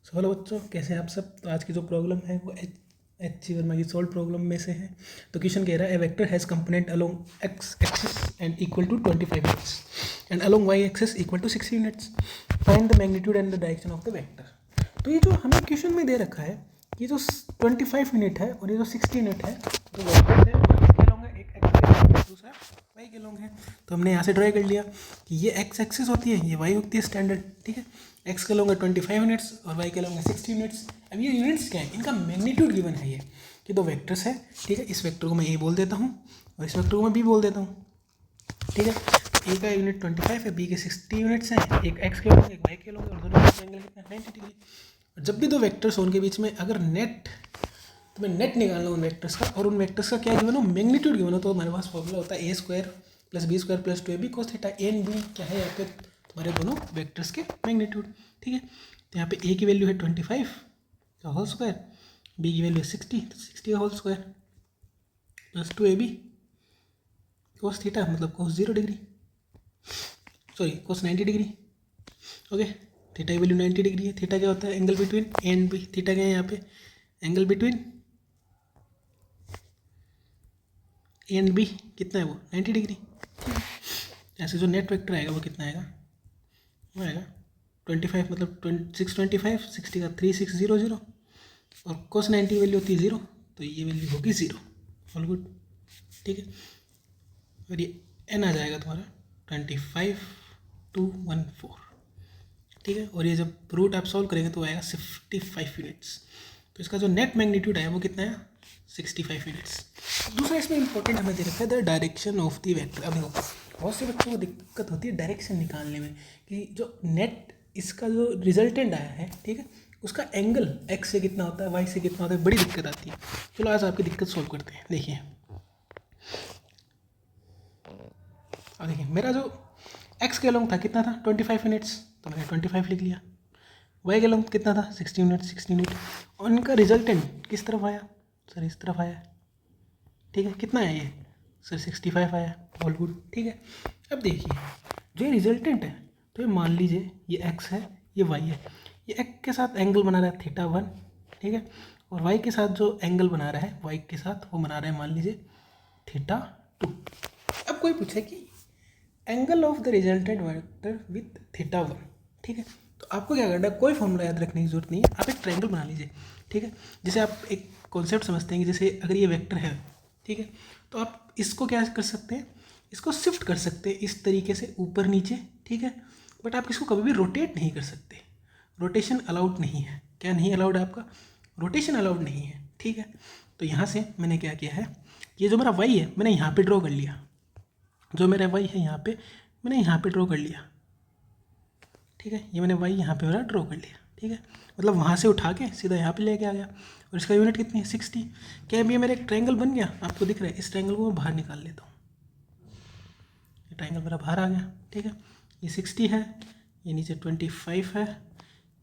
So hello बच्चों, कैसे हैं आप सब। तो आज की जो प्रॉब्लम है वो एच सी वर्मा की सॉल्व प्रॉब्लम में से है। तो क्वेश्चन कह रहा है a vector has component along X axis and equal to 25 units and along Y axis equal to 60 units. Find the magnitude and the direction of the vector. तो ये जो हमें क्वेश्चन में दे रखा है, ये जो 25 यूनिट है और ये जो 60 यूनिट है, तो वेक्टर है किसके अलोंग है, एक एक्स के अलोंग है, दूसरा वाई के अलोंग है। तो हमने यहाँ से ड्रा कर लिया कि ये एक्स एक्सिस होती है, ये वाई होती है स्टैंडर्ड, ठीक है। एक्स के लॉन्ग 25 यूनिट्स और वाई के लॉन्ग 60 यूनिट्स। अब ये यूनिट्स क्या है, इनका मैग्नीट्यूड गिवन है। ये कि दो वेक्टर्स है, ठीक है। इस वेक्टर को मैं ए बोल देता हूँ और इस वेक्टर को मैं बी बोल देता हूँ, ठीक है। तो ए का यूनिट 25 है, बी के 60 यूनिट्स हैं, एक एक्स के लॉन्ग एक वाई के लॉन्ग और दोनों का एंगल कितना है 90 डिग्री। और जब भी दो वेक्टर्स हो उनके बीच में अगर नेट तुम्हें नेट निकालना उन वेक्टर्स का और उन वेक्टर्स का क्या गिवन हो, मैग्नीट्यूड गिवन हो, तो हमारे पास फॉर्मूला होता है A square plus B square plus 2ab cos theta. A and B क्या है यहाँ पे, तुम्हारे दोनों वेक्टर्स के मैग्नीट्यूड, ठीक है। तो यहाँ पे ए की वैल्यू है 25 का होल स्क्वायर, बी की वैल्यू है 60 तो 60 का whole square plus 2ab cos theta मतलब cos 0 degree, sorry cos 90 degree, okay. Theta की वैल्यू 90 डिग्री है। थीटा क्या होता है, angle between A and B. Theta क्या है यहाँ पे, angle between A and B कितना है वो 90 डिग्री। ऐसे जो नेट वेक्टर आएगा वो कितना आएगा, वो आएगा 25 मतलब 625, 60 का 3600 और cos 90 वैल्यू होती है 0, तो ये वैल्यू होगी 0। ऑल गुड, ठीक है। और ये n आ जाएगा तुम्हारा 25214, ठीक है। और ये जब रूट आप सॉल्व करेंगे तो आएगा 55 यूनिट्स। तो इसका जो नेट मैग्नीट्यूड है वो कितना है 65 यूनिट्स। दूसरा इसमें इंपॉर्टेंट हमें दे रखा है the direction of the vector. अब देखो बहुत से बच्चों को दिक्कत होती है डायरेक्शन निकालने में कि जो नेट इसका जो रिजल्टेंट आया है, ठीक है, उसका एंगल एक्स से कितना होता है, वाई से कितना होता है, बड़ी दिक्कत आती है। चलो आज आपकी दिक्कत सॉल्व करते हैं। देखिए अब देखिए मेरा जो एक्स के लॉन्ग था कितना था 25 यूनिट्स, तो मैंने 25 लिख लिया। वाई के लॉन्ग कितना था 60 यूनिट, 60 यूनिट। और इनका रिजल्टेंट किस तरफ आया, सर इस तरफ आया, ठीक है। कितना है ये, सर 65 आया। ऑल गुड, ठीक है। अब देखिए जो ये रिजल्टेंट है, तो ये मान लीजिए ये एक्स है, ये वाई है। ये एक्स के साथ एंगल बना रहा है थीटा 1, ठीक है। और वाई के साथ जो एंगल बना रहा है, वाई के साथ वो बना रहा है मान लीजिए थीटा 2। अब कोई पूछे कि angle of the resultant vector with theta 1, ठीक है। तो आपको क्या करना है, कोई फॉर्मूला याद रखने की जरूरत नहीं है, आप एक ट्रायंगल बना लीजिए, ठीक है। जैसे आप एक कॉन्सेप्ट समझते हैं कि जैसे अगर ये वेक्टर है, ठीक है, तो आप इसको क्या कर सकते हैं, इसको शिफ्ट कर सकते हैं इस तरीके से ऊपर नीचे, ठीक है। बट आप इसको कभी भी रोटेट नहीं कर सकते, रोटेशन अलाउड नहीं है। क्या नहीं अलाउड है आपका, रोटेशन अलाउड नहीं है, ठीक है। तो यहाँ से मैंने क्या किया है, ये जो मेरा वाई है मैंने यहाँ पे ड्रॉ कर लिया, जो मेरा वाई है यहाँ पे मैंने यहाँ पे ड्रॉ कर लिया, ठीक है। ये मैंने वाई यहाँ पे मेरा ड्रॉ कर लिया, ठीक है। मतलब वहाँ से उठा के सीधा यहाँ पे लेके आ गया। और इसका यूनिट कितनी है 60। क्या अभी मेरा एक ट्रायंगल बन गया, आपको दिख रहा है। इस ट्रायंगल को मैं बाहर निकाल लेता हूँ, ये ट्रायंगल मेरा बाहर आ गया, ठीक है। ये 60 है, ये नीचे 25 है,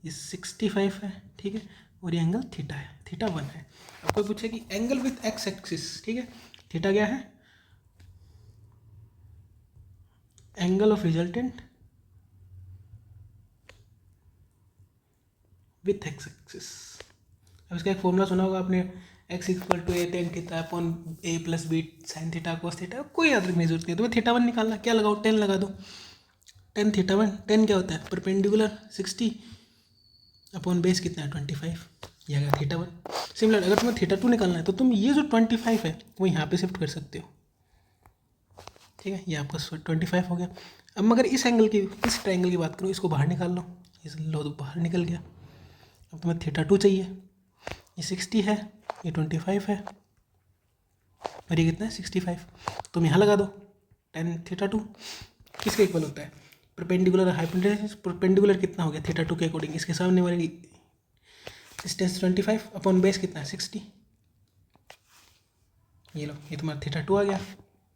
ये 65 है, ठीक है। और ये एंगल थीटा है, थीटा 1 है। अब कोई पूछे कि एंगल विथ एक्स एक्सिस, ठीक है, थीटा क्या है, angle of resultant with X axis. अब इसका एक फॉर्मूला सुना होगा आपने, X equal to A tan theta upon A plus B sine theta cos theta. कोई याद रखने की जरूरत नहीं है तुम्हें। थीटा 1 निकालना, क्या लगाओ 10 लगा दो, 10 थीटा 1। 10 क्या होता है, परपेंडिकुलर 60 अपॉन बेस कितना है 25, ये आ गया थीटा 1। सिमिलर अगर तुम्हें थीटा 2 निकालना है तो तुम ये जो 25 है वो यहाँ पे शिफ्ट कर सकते हो, ठीक है। ये आपका 25 हो गया। अब मगर इस एंगल की, इस ट्रायंगल की बात करूँ, इसको बाहर निकाल लो, इस लो तो बाहर निकल गया। अब तुम्हें थीटा 2 चाहिए, ये 60 है, ये 25 है और ये कितना है 65। तुम यहाँ लगा दो 10 थीटा 2 किसके इक्वल होता है, परपेंडिकुलर हाइपोटेन्यूस। परपेंडिकुलर कितना हो गया थीटा 2 के अकॉर्डिंग, इसके सामने वाली डिस्टेंस 25 अपॉन बेस कितना है 60। ये लो, ये तुम्हारा थीटा 2 आ गया,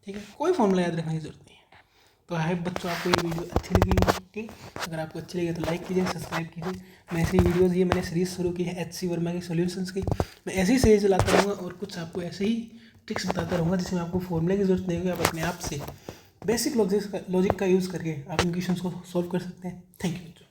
ठीक है। कोई फॉर्मूला याद रखने की जरूरत नहीं है। तो आई बच्चों आपको ये वीडियो अच्छी लगी होगी, ठीक। अगर आपको अच्छी लगी तो लाइक कीजिए, सब्सक्राइब कीजिए। मैं ऐसी वीडियोज़, ये मैंने सीरीज़ शुरू की है एच.सी. वर्मा की सॉल्यूशंस की। मैं ऐसी ही सीरीज चलाता रहूँगा और कुछ आपको ऐसे ही ट्रिक्स बताता रहूँगा जिसमें आपको फॉर्मूले की जरूरत नहीं होगी। आप अपने आप से बेसिक लॉजिक का यूज़ करके आप इन क्वेश्चंस को सॉल्व कर सकते हैं। Thank you.